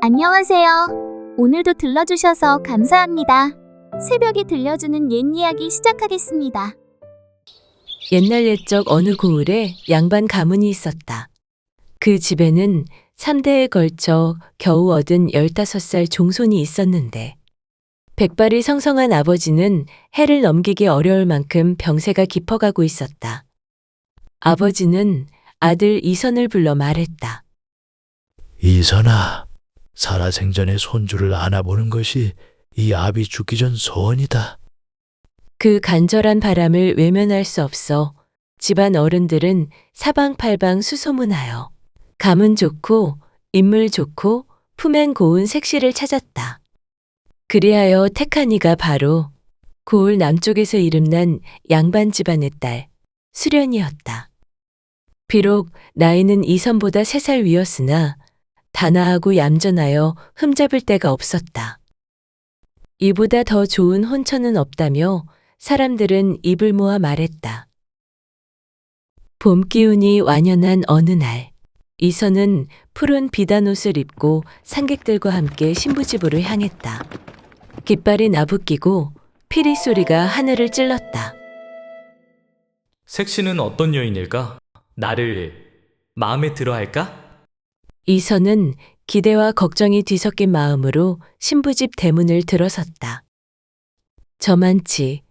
안녕하세요. 오늘도 들러주셔서 감사합니다. 새벽에 들려주는 옛 이야기 시작하겠습니다. 옛날 옛적 어느 고을에 양반 가문이 있었다. 그 집에는 3대에 걸쳐 겨우 얻은 15살 종손이 있었는데 백발이 성성한 아버지는 해를 넘기기 어려울 만큼 병세가 깊어가고 있었다. 아버지는 아들 이선을 불러 말했다. 이선아, 살아생전에 손주를 안아보는 것이 이 아비 죽기 전 소원이다. 그 간절한 바람을 외면할 수 없어 집안 어른들은 사방팔방 수소문하여 가문 좋고 인물 좋고 품행 고운 색시를 찾았다. 그리하여 택한 이가 바로 고을 남쪽에서 이름난 양반 집안의 딸 수련이었다. 비록 나이는 이선보다 3살 위였으나 단아하고 얌전하여 흠잡을 데가 없었다. 이보다 더 좋은 혼처는 없다며 사람들은 입을 모아 말했다. 봄 기운이 완연한 어느 날, 이선은 푸른 비단 옷을 입고 상객들과 함께 신부집으로 향했다. 깃발이 나부끼고 피리 소리가 하늘을 찔렀다. 색시는 어떤 여인일까? 나를 마음에 들어 할까? 이선은 기대와 걱정이 뒤섞인 마음으로 신부집 대문을 들어섰다. 저만치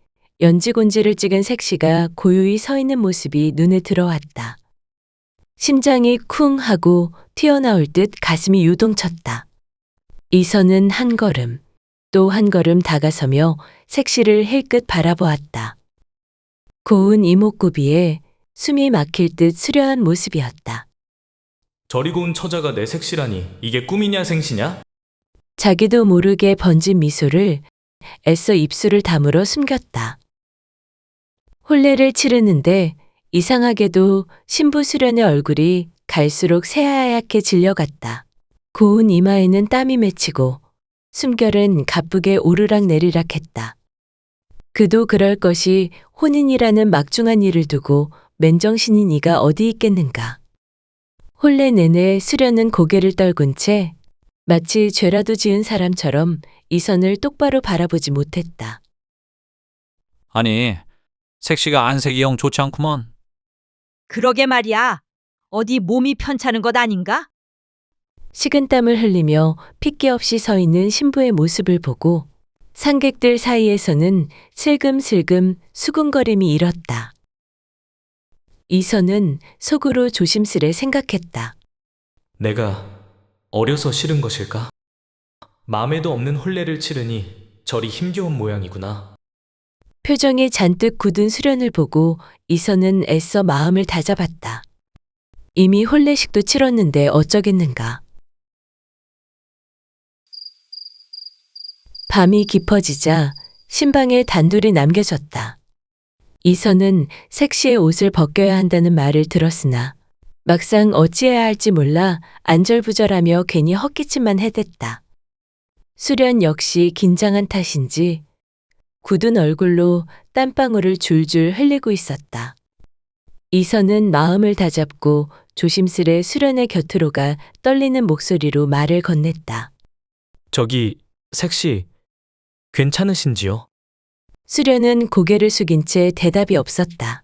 연지곤지를 찍은 색시가 고요히 서 있는 모습이 눈에 들어왔다. 심장이 쿵 하고 튀어나올 듯 가슴이 유동쳤다. 이선은 한 걸음, 또 한 걸음 다가서며 색시를 힐끗 바라보았다. 고운 이목구비에 숨이 막힐 듯 수려한 모습이었다. 저리 고운 처자가 내 색시라니 이게 꿈이냐 생시냐? 자기도 모르게 번진 미소를 애써 입술을 다물어 숨겼다. 혼례를 치르는데 이상하게도 신부 수련의 얼굴이 갈수록 새하얗게 질려갔다. 고운 이마에는 땀이 맺히고 숨결은 가쁘게 오르락 내리락 했다. 그도 그럴 것이 혼인이라는 막중한 일을 두고 맨정신인 이가 어디 있겠는가. 혼례 내내 수련은 고개를 떨군 채 마치 죄라도 지은 사람처럼 이선을 똑바로 바라보지 못했다. 아니, 색시가 안색이 영 좋지 않구먼. 그러게 말이야. 어디 몸이 편찮은 것 아닌가? 식은땀을 흘리며 핏기 없이 서 있는 신부의 모습을 보고 상객들 사이에서는 슬금슬금 수군거림이 일었다. 이선은 속으로 조심스레 생각했다. 내가 어려서 싫은 것일까? 마음에도 없는 혼례를 치르니 저리 힘겨운 모양이구나. 표정이 잔뜩 굳은 수련을 보고 이선은 애써 마음을 다잡았다. 이미 혼례식도 치렀는데 어쩌겠는가. 밤이 깊어지자 신방에 단둘이 남겨졌다. 이선은 색시의 옷을 벗겨야 한다는 말을 들었으나 막상 어찌해야 할지 몰라 안절부절하며 괜히 헛기침만 해댔다. 수련 역시 긴장한 탓인지 굳은 얼굴로 땀방울을 줄줄 흘리고 있었다. 이선은 마음을 다잡고 조심스레 수련의 곁으로 가 떨리는 목소리로 말을 건넸다. 저기 색시 괜찮으신지요? 수련은 고개를 숙인 채 대답이 없었다.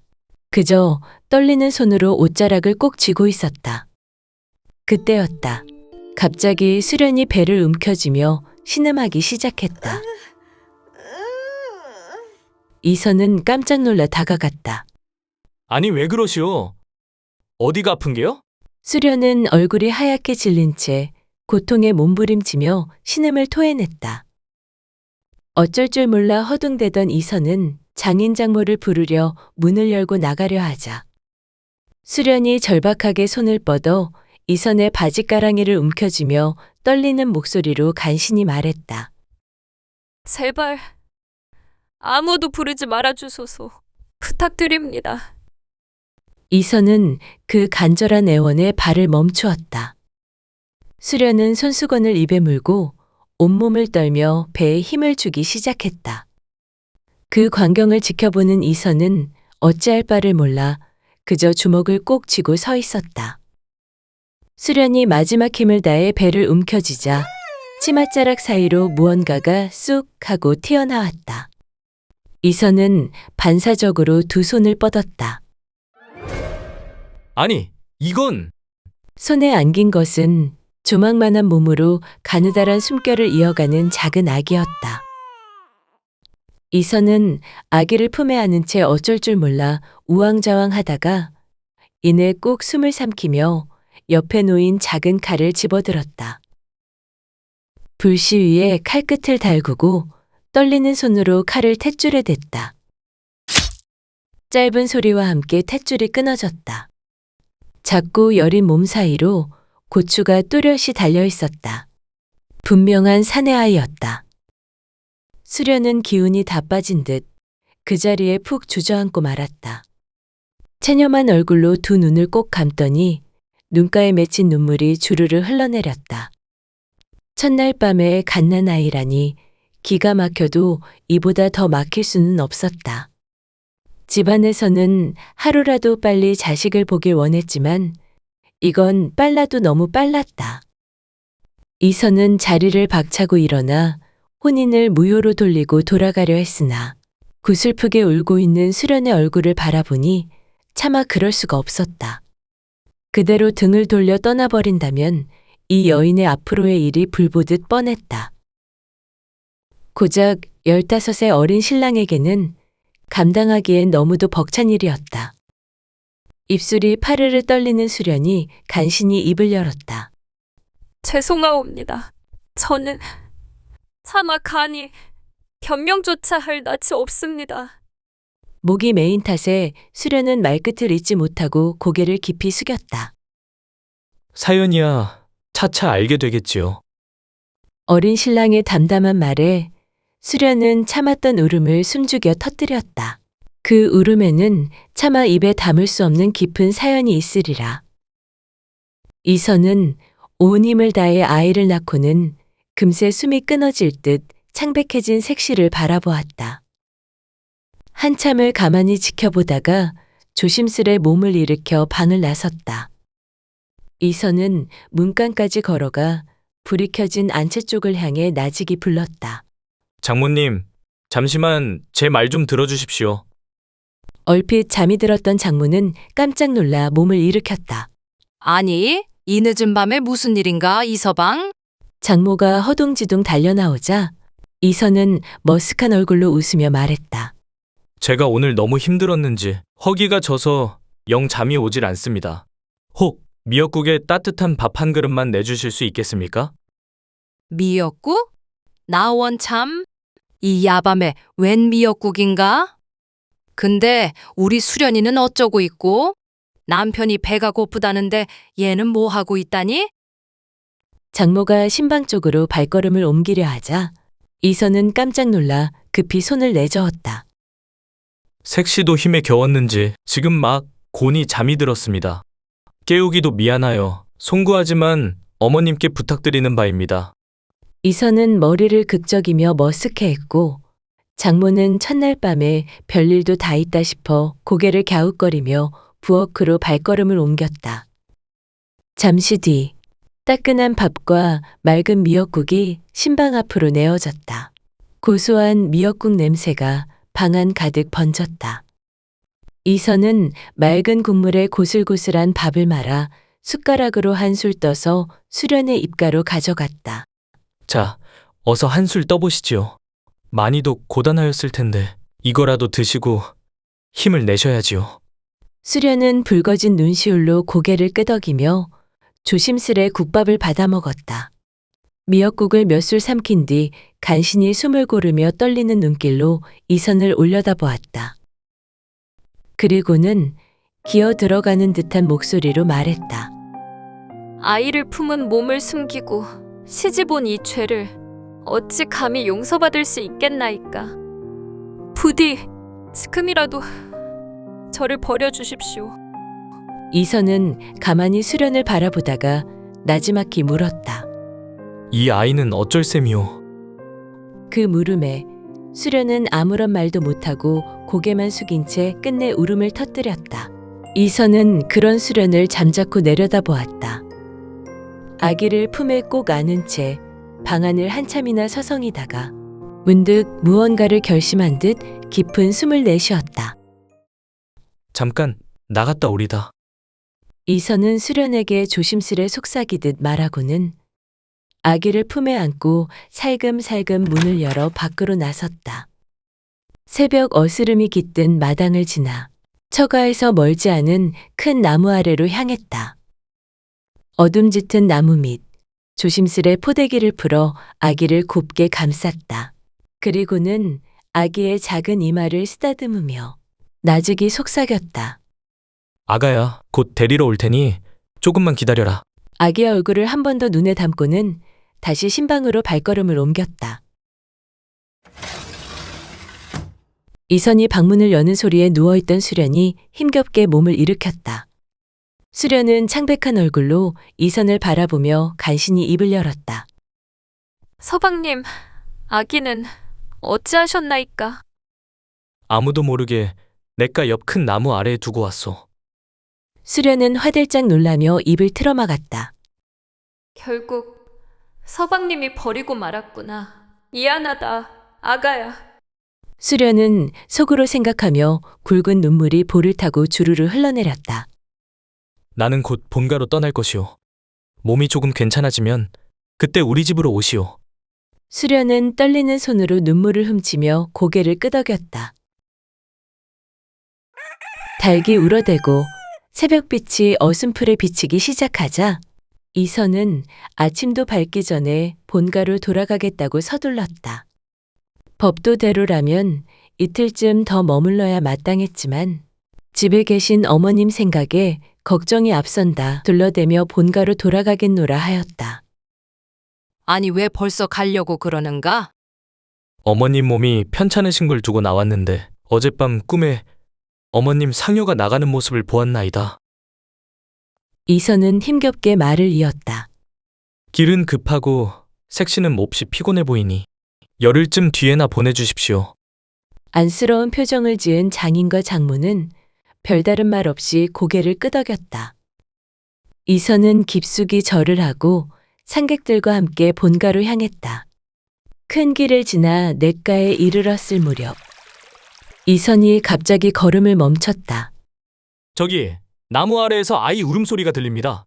그저 떨리는 손으로 옷자락을 꼭 쥐고 있었다. 그때였다. 갑자기 수련이 배를 움켜쥐며 신음하기 시작했다. 이선은 깜짝 놀라 다가갔다. 아니 왜 그러시오? 어디가 아픈게요? 수련은 얼굴이 하얗게 질린 채 고통에 몸부림치며 신음을 토해냈다. 어쩔 줄 몰라 허둥대던 이선은 장인 장모를 부르려 문을 열고 나가려 하자 수련이 절박하게 손을 뻗어 이선의 바지가랑이를 움켜쥐며 떨리는 목소리로 간신히 말했다. 제발 아무도 부르지 말아주소서. 부탁드립니다. 이선은 그 간절한 애원에 발을 멈추었다. 수련은 손수건을 입에 물고 온몸을 떨며 배에 힘을 주기 시작했다. 그 광경을 지켜보는 이선은 어찌할 바를 몰라 그저 주먹을 꼭 쥐고 서 있었다. 수련이 마지막 힘을 다해 배를 움켜쥐자 치맛자락 사이로 무언가가 쑥 하고 튀어나왔다. 이선은 반사적으로 두 손을 뻗었다. 아니, 이건 손에 안긴 것은 조망만한 몸으로 가느다란 숨결을 이어가는 작은 아기였다. 이선은 아기를 품에 안은 채 어쩔 줄 몰라 우왕좌왕하다가 이내 꼭 숨을 삼키며 옆에 놓인 작은 칼을 집어들었다. 불씨 위에 칼끝을 달구고 떨리는 손으로 칼을 탯줄에 댔다. 짧은 소리와 함께 탯줄이 끊어졌다. 작고 여린 몸 사이로 고추가 또렷이 달려 있었다. 분명한 사내 아이였다. 수련은 기운이 다 빠진 듯 그 자리에 푹 주저앉고 말았다. 체념한 얼굴로 두 눈을 꼭 감더니 눈가에 맺힌 눈물이 주르르 흘러내렸다. 첫날 밤에 갓난 아이라니 기가 막혀도 이보다 더 막힐 수는 없었다. 집안에서는 하루라도 빨리 자식을 보길 원했지만 이건 빨라도 너무 빨랐다. 이선은 자리를 박차고 일어나 혼인을 무효로 돌리고 돌아가려 했으나 구슬프게 울고 있는 수련의 얼굴을 바라보니 차마 그럴 수가 없었다. 그대로 등을 돌려 떠나버린다면 이 여인의 앞으로의 일이 불보듯 뻔했다. 고작 15의 어린 신랑에게는 감당하기엔 너무도 벅찬 일이었다. 입술이 파르르 떨리는 수련이 간신히 입을 열었다. 죄송하옵니다. 저는 차마 간이 변명조차 할 낯이 없습니다. 목이 메인 탓에 수련은 말끝을 잇지 못하고 고개를 깊이 숙였다. 사연이야 차차 알게 되겠지요. 어린 신랑의 담담한 말에 수련은 참았던 울음을 숨죽여 터뜨렸다. 그 울음에는 차마 입에 담을 수 없는 깊은 사연이 있으리라. 이선은 온 힘을 다해 아이를 낳고는 금세 숨이 끊어질 듯 창백해진 색시를 바라보았다. 한참을 가만히 지켜보다가 조심스레 몸을 일으켜 방을 나섰다. 이선은 문간까지 걸어가 불이 켜진 안채 쪽을 향해 나직이 불렀다. 장모님, 잠시만 제 말 좀 들어주십시오. 얼핏 잠이 들었던 장모는 깜짝 놀라 몸을 일으켰다. 아니, 이 늦은 밤에 무슨 일인가, 이서방? 장모가 허둥지둥 달려나오자 이선은 머쓱한 얼굴로 웃으며 말했다. 제가 오늘 너무 힘들었는지 허기가 져서 영 잠이 오질 않습니다. 혹 미역국에 따뜻한 밥 한 그릇만 내주실 수 있겠습니까? 미역국? 나 원참? 이 야밤에 웬 미역국인가? 근데 우리 수련이는 어쩌고 있고? 남편이 배가 고프다는데 얘는 뭐 하고 있다니? 장모가 신방 쪽으로 발걸음을 옮기려 하자 이선은 깜짝 놀라 급히 손을 내저었다. 색시도 힘에 겨웠는지 지금 막 곤히 잠이 들었습니다. 깨우기도 미안하여 송구하지만 어머님께 부탁드리는 바입니다. 이선은 머리를 극적이며 머쓱해했고 장모는 첫날 밤에 별일도 다 있다 싶어 고개를 갸웃거리며 부엌으로 발걸음을 옮겼다. 잠시 뒤 따끈한 밥과 맑은 미역국이 신방 앞으로 내어졌다. 고소한 미역국 냄새가 방 안 가득 번졌다. 이선은 맑은 국물에 고슬고슬한 밥을 말아 숟가락으로 한술 떠서 수련의 입가로 가져갔다. 자, 어서 한술 떠보시지요. 많이도 고단하였을 텐데 이거라도 드시고 힘을 내셔야지요. 수련은 붉어진 눈시울로 고개를 끄덕이며 조심스레 국밥을 받아 먹었다. 미역국을 몇 술 삼킨 뒤 간신히 숨을 고르며 떨리는 눈길로 이선을 올려다보았다. 그리고는 기어 들어가는 듯한 목소리로 말했다. 아이를 품은 몸을 숨기고 시집온 이 죄를 어찌 감히 용서받을 수 있겠나이까. 부디 지금이라도 저를 버려주십시오. 이선은 가만히 수련을 바라보다가 나지막히 물었다. 이 아이는 어쩔 셈이오? 그 물음에 수련은 아무런 말도 못하고 고개만 숙인 채 끝내 울음을 터뜨렸다. 이선은 그런 수련을 잠자코 내려다보았다. 아기를 품에 꼭 안은 채 방안을 한참이나 서성이다가 문득 무언가를 결심한 듯 깊은 숨을 내쉬었다. 잠깐 나갔다 오리다. 이선은 수련에게 조심스레 속삭이듯 말하고는 아기를 품에 안고 살금살금 문을 열어 밖으로 나섰다. 새벽 어스름이 깃든 마당을 지나 처가에서 멀지 않은 큰 나무 아래로 향했다. 어둠 짙은 나무 밑 조심스레 포대기를 풀어 아기를 곱게 감쌌다. 그리고는 아기의 작은 이마를 쓰다듬으며 나직이 속삭였다. 아가야, 곧 데리러 올 테니 조금만 기다려라. 아기의 얼굴을 한 번 더 눈에 담고는 다시 신방으로 발걸음을 옮겼다. 이선이 방문을 여는 소리에 누워있던 수련이 힘겹게 몸을 일으켰다. 수련은 창백한 얼굴로 이선을 바라보며 간신히 입을 열었다. 서방님, 아기는 어찌하셨나이까? 아무도 모르게 냇가 옆 큰 나무 아래에 두고 왔소. 수련은 화들짝 놀라며 입을 틀어막았다. 결국 서방님이 버리고 말았구나. 미안하다, 아가야. 수련은 속으로 생각하며 굵은 눈물이 볼을 타고 주르르 흘러내렸다. 나는 곧 본가로 떠날 것이오. 몸이 조금 괜찮아지면 그때 우리 집으로 오시오. 수련은 떨리는 손으로 눈물을 훔치며 고개를 끄덕였다. 닭이 울어대고 새벽빛이 어슴풀에 비치기 시작하자 이선은 아침도 밝기 전에 본가로 돌아가겠다고 서둘렀다. 법도대로라면 이틀쯤 더 머물러야 마땅했지만 집에 계신 어머님 생각에 걱정이 앞선다 둘러대며 본가로 돌아가겠노라 하였다. 아니 왜 벌써 가려고 그러는가? 어머님 몸이 편찮으신 걸 두고 나왔는데 어젯밤 꿈에 어머님 상효가 나가는 모습을 보았나이다. 이선은 힘겹게 말을 이었다. 길은 급하고 색시는 몹시 피곤해 보이니 열흘쯤 뒤에나 보내주십시오. 안쓰러운 표정을 지은 장인과 장모는 별다른 말 없이 고개를 끄덕였다. 이선은 깊숙이 절을 하고 상객들과 함께 본가로 향했다. 큰 길을 지나 냇가에 이르렀을 무렵 이선이 갑자기 걸음을 멈췄다. 저기 나무 아래에서 아이 울음소리가 들립니다.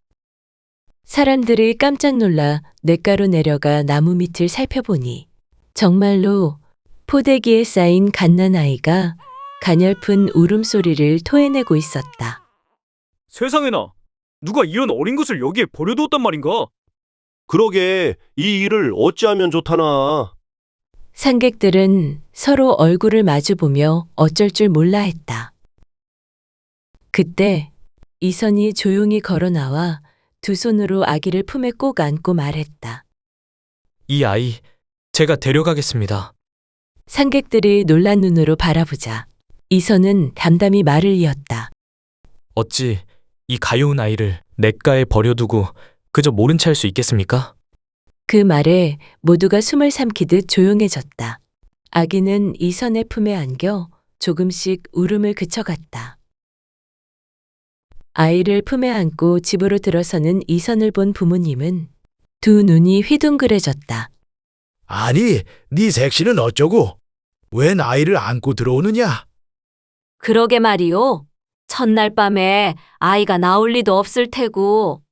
사람들이 깜짝 놀라 냇가로 내려가 나무 밑을 살펴보니 정말로 포대기에 쌓인 갓난아이가 가냘픈 울음소리를 토해내고 있었다. 세상에나, 누가 이런 어린 것을 여기에 버려두었단 말인가? 그러게 이 일을 어찌하면 좋다나. 상객들은 서로 얼굴을 마주보며 어쩔 줄 몰라 했다. 그때 이선이 조용히 걸어 나와 두 손으로 아기를 품에 꼭 안고 말했다. 이 아이 제가 데려가겠습니다. 상객들이 놀란 눈으로 바라보자 이선은 담담히 말을 이었다. 어찌 이 가여운 아이를 냇가에 버려두고 그저 모른 채 할 수 있겠습니까? 그 말에 모두가 숨을 삼키듯 조용해졌다. 아기는 이선의 품에 안겨 조금씩 울음을 그쳐갔다. 아이를 품에 안고 집으로 들어서는 이선을 본 부모님은 두 눈이 휘둥그레졌다. 아니, 네 색시는 어쩌고? 웬 아이를 안고 들어오느냐? 그러게 말이오. 첫날 밤에 아이가 나올 리도 없을 테고.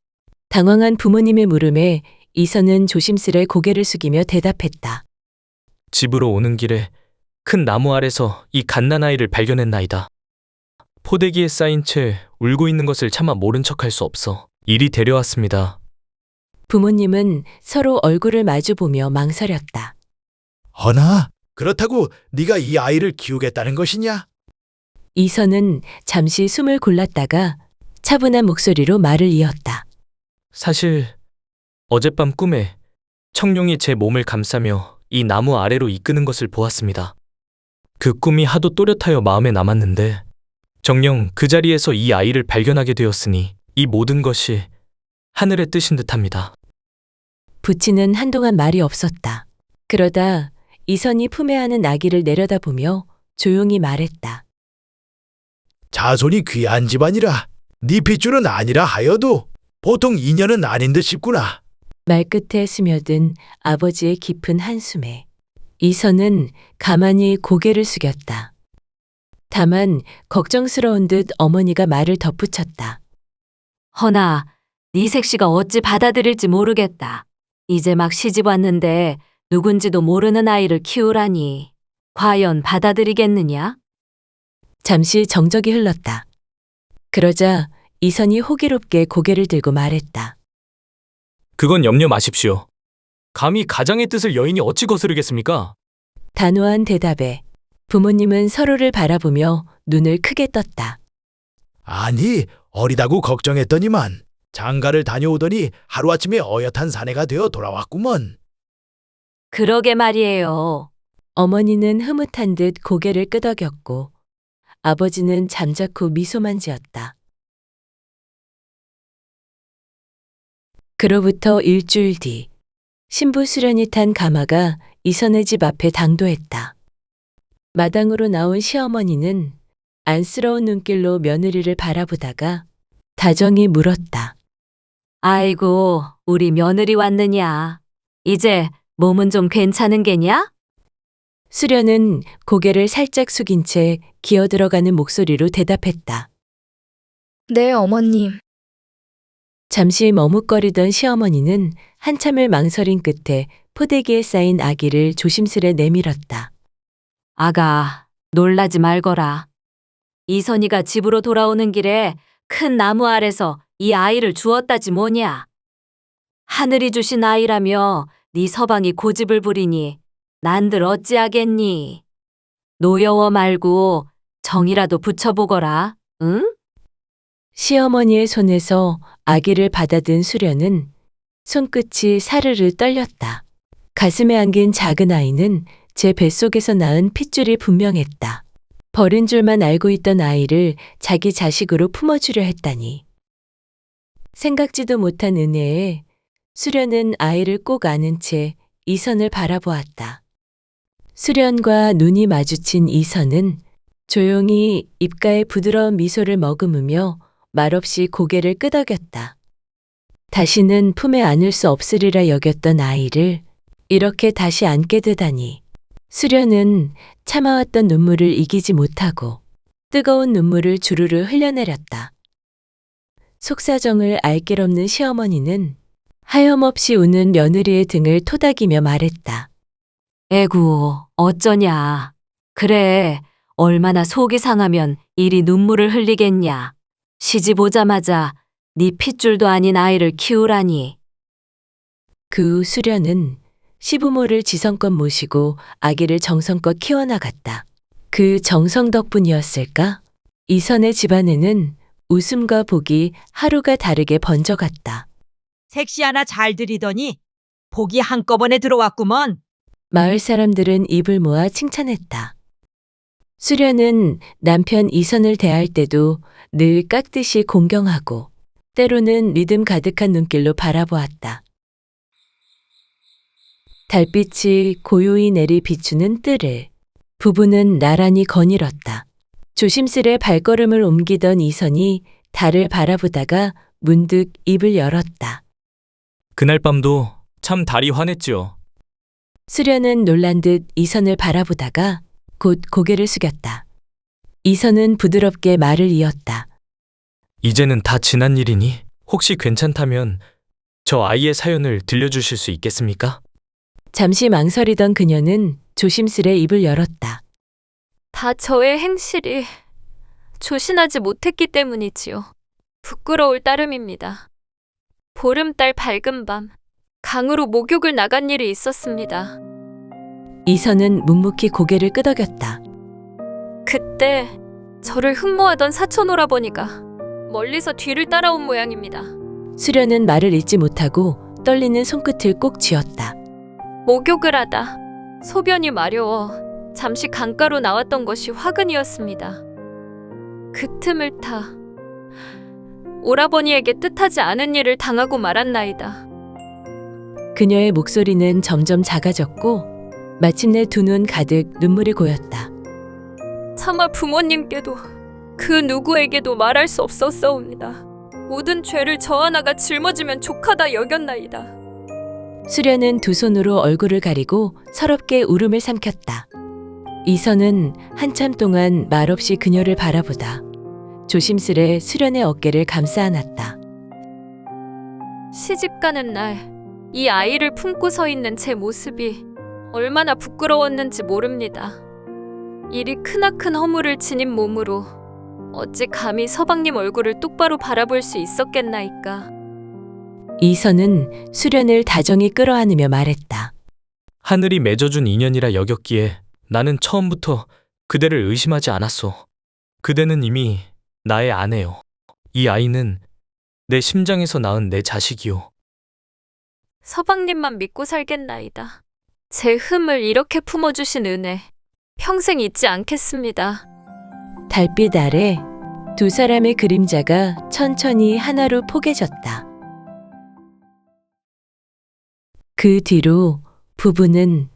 당황한 부모님의 물음에 이선은 조심스레 고개를 숙이며 대답했다. 집으로 오는 길에 큰 나무 아래서 이 갓난아이를 발견했나이다. 포대기에 쌓인 채 울고 있는 것을 차마 모른 척할 수 없어 이리 데려왔습니다. 부모님은 서로 얼굴을 마주보며 망설였다. 허나, 그렇다고 네가 이 아이를 키우겠다는 것이냐? 이선은 잠시 숨을 골랐다가 차분한 목소리로 말을 이었다. 사실 어젯밤 꿈에 청룡이 제 몸을 감싸며 이 나무 아래로 이끄는 것을 보았습니다. 그 꿈이 하도 또렷하여 마음에 남았는데 정녕 그 자리에서 이 아이를 발견하게 되었으니 이 모든 것이 하늘의 뜻인 듯합니다. 부치는 한동안 말이 없었다. 그러다 이선이 품에 안은 아기를 내려다보며 조용히 말했다. 자손이 귀한 집안이라 네 핏줄은 아니라 하여도 보통 인연은 아닌 듯 싶구나. 말끝에 스며든 아버지의 깊은 한숨에 이선은 가만히 고개를 숙였다. 다만 걱정스러운 듯 어머니가 말을 덧붙였다. 허나 네 색시가 어찌 받아들일지 모르겠다. 이제 막 시집 왔는데 누군지도 모르는 아이를 키우라니 과연 받아들이겠느냐? 잠시 정적이 흘렀다. 그러자 이선이 호기롭게 고개를 들고 말했다. 그건 염려 마십시오. 감히 가장의 뜻을 여인이 어찌 거스르겠습니까? 단호한 대답에 부모님은 서로를 바라보며 눈을 크게 떴다. 아니, 어리다고 걱정했더니만 장가를 다녀오더니 하루아침에 어엿한 사내가 되어 돌아왔구먼. 그러게 말이에요. 어머니는 흐뭇한 듯 고개를 끄덕였고 아버지는 잠자코 미소만 지었다. 그로부터 일주일 뒤 신부 수련이 탄 가마가 이선의 집 앞에 당도했다. 마당으로 나온 시어머니는 안쓰러운 눈길로 며느리를 바라보다가 다정히 물었다. 아이고, 우리 며느리 왔느냐? 이제 몸은 좀 괜찮은 게냐? 수련은 고개를 살짝 숙인 채 기어들어가는 목소리로 대답했다. 네, 어머님. 잠시 머뭇거리던 시어머니는 한참을 망설인 끝에 포대기에 쌓인 아기를 조심스레 내밀었다. 아가, 놀라지 말거라. 이선이가 집으로 돌아오는 길에 큰 나무 아래서 이 아이를 주었다지 뭐냐. 하늘이 주신 아이라며 네 서방이 고집을 부리니 난들 어찌하겠니. 노여워 말고 정이라도 붙여보거라, 응? 시어머니의 손에서 아기를 받아든 수련은 손끝이 사르르 떨렸다. 가슴에 안긴 작은 아이는 제 뱃속에서 낳은 핏줄이 분명했다. 버린 줄만 알고 있던 아이를 자기 자식으로 품어주려 했다니. 생각지도 못한 은혜에 수련은 아이를 꼭 안은 채 이선을 바라보았다. 수련과 눈이 마주친 이선은 조용히 입가에 부드러운 미소를 머금으며 말없이 고개를 끄덕였다. 다시는 품에 안을 수 없으리라 여겼던 아이를 이렇게 다시 안게 되다니. 수련은 참아왔던 눈물을 이기지 못하고 뜨거운 눈물을 주르르 흘려내렸다. 속사정을 알 길 없는 시어머니는 하염없이 우는 며느리의 등을 토닥이며 말했다. 에구, 어쩌냐. 그래, 얼마나 속이 상하면 이리 눈물을 흘리겠냐. 시집 오자마자 네 핏줄도 아닌 아이를 키우라니. 그 후 수련은 시부모를 지성껏 모시고 아기를 정성껏 키워나갔다. 그 정성 덕분이었을까? 이선의 집안에는 웃음과 복이 하루가 다르게 번져갔다. 색시 하나 잘 들이더니 복이 한꺼번에 들어왔구먼. 마을 사람들은 입을 모아 칭찬했다. 수련은 남편 이선을 대할 때도 늘 깍듯이 공경하고 때로는 믿음 가득한 눈길로 바라보았다. 달빛이 고요히 내리 비추는 뜰을 부부는 나란히 거닐었다. 조심스레 발걸음을 옮기던 이선이 달을 바라보다가 문득 입을 열었다. 그날 밤도 참 달이 환했지요. 수련은 놀란 듯 이선을 바라보다가 곧 고개를 숙였다. 이선은 부드럽게 말을 이었다. 이제는 다 지난 일이니 혹시 괜찮다면 저 아이의 사연을 들려주실 수 있겠습니까? 잠시 망설이던 그녀는 조심스레 입을 열었다. 다 저의 행실이 조신하지 못했기 때문이지요. 부끄러울 따름입니다. 보름달 밝은 밤, 강으로 목욕을 나간 일이 있었습니다. 이선은 묵묵히 고개를 끄덕였다. 그때 저를 흠모하던 사촌오라버니가 멀리서 뒤를 따라온 모양입니다. 수련은 말을 잇지 못하고 떨리는 손끝을 꼭 쥐었다. 목욕을 하다 소변이 마려워 잠시 강가로 나왔던 것이 화근이었습니다. 그 틈을 타 오라버니에게 뜻하지 않은 일을 당하고 말았나이다. 그녀의 목소리는 점점 작아졌고 마침내 두 눈 가득 눈물이 고였다. 차마 부모님께도 그 누구에게도 말할 수 없었사옵니다. 모든 죄를 저 하나가 짊어지면 족하다 여겼나이다. 수련은 두 손으로 얼굴을 가리고 서럽게 울음을 삼켰다. 이선은 한참 동안 말없이 그녀를 바라보다 조심스레 수련의 어깨를 감싸 안았다. 시집 가는 날, 이 아이를 품고 서 있는 제 모습이 얼마나 부끄러웠는지 모릅니다. 이리 크나큰 허물을 지닌 몸으로 어찌 감히 서방님 얼굴을 똑바로 바라볼 수 있었겠나이까. 이선은 수련을 다정히 끌어안으며 말했다. 하늘이 맺어준 인연이라 여겼기에 나는 처음부터 그대를 의심하지 않았소. 그대는 이미 나의 아내요. 이 아이는 내 심장에서 낳은 내 자식이요. 서방님만 믿고 살겠나이다. 제 흠을 이렇게 품어주신 은혜 평생 잊지 않겠습니다. 달빛 아래 두 사람의 그림자가 천천히 하나로 포개졌다. 그 뒤로 부부는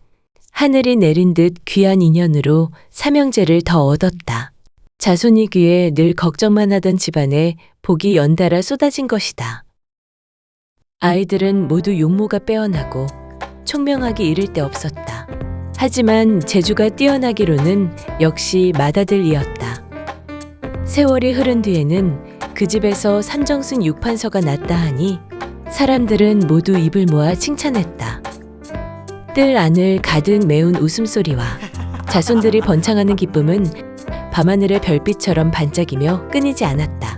하늘이 내린 듯 귀한 인연으로 삼형제를 더 얻었다. 자손이 귀에 늘 걱정만 하던 집안에 복이 연달아 쏟아진 것이다. 아이들은 모두 용모가 빼어나고 총명하기 이를 데 없었다. 하지만 재주가 뛰어나기로는 역시 맏아들이었다. 세월이 흐른 뒤에는 그 집에서 삼정승 6판서가 났다 하니 사람들은 모두 입을 모아 칭찬했다. 뜰 안을 가득 메운 웃음소리와 자손들이 번창하는 기쁨은 밤하늘의 별빛처럼 반짝이며 끊이지 않았다.